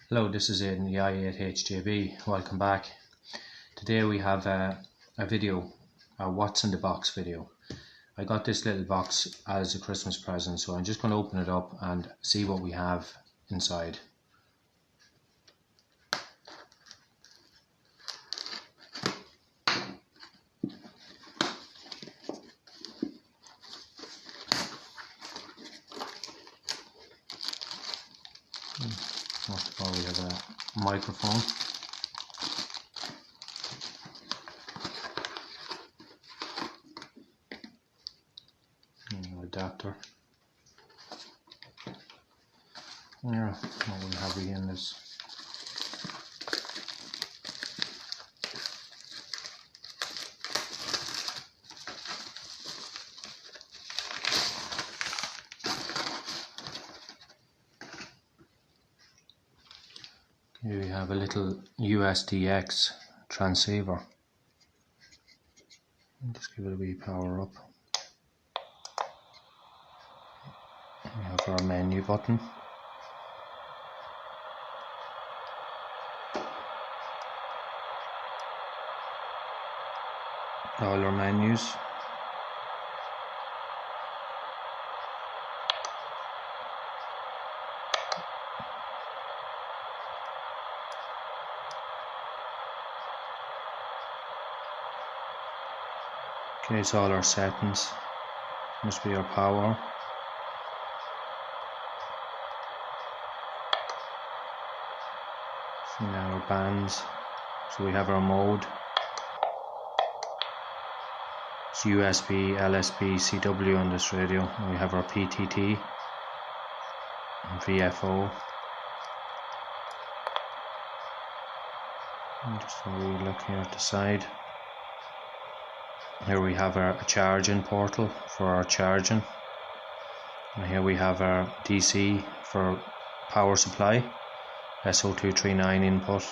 Hello, this is Aidan, the i8HJB. Welcome back. Today we have a video, a what's in the box video. I got this little box as a Christmas present, so I'm just going to open it up and see what we have inside. First of all, we have a microphone. Adapter. Yeah, what we have in this. Here we have a little USDX transceiver. Just give it a wee power up. We have our menu button. All our menus. Okay, so all our settings. Must be our power. So now our bands. So we have our mode. It's USB, LSB, CW on this radio. And we have our PTT and VFO. And just a wee look here at the side. Here we have our charging portal for our charging, and here we have our DC for power supply, SO239 input,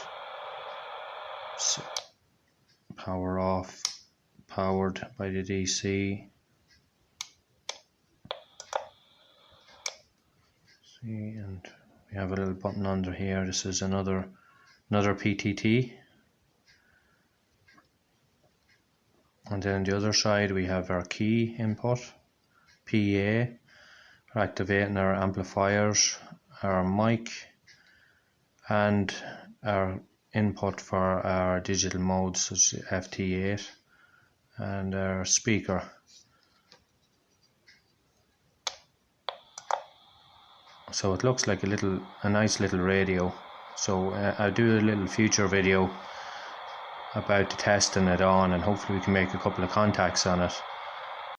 so power off, powered by the DC. See, and we have a little button under here. This is another PTT. And then on the other side we have our key input, PA, for activating our amplifiers, our mic, and our input for our digital modes such as FT8, and our speaker. So it looks like a nice little radio. So I'll do a little future video about testing it on, and hopefully we can make a couple of contacts on it.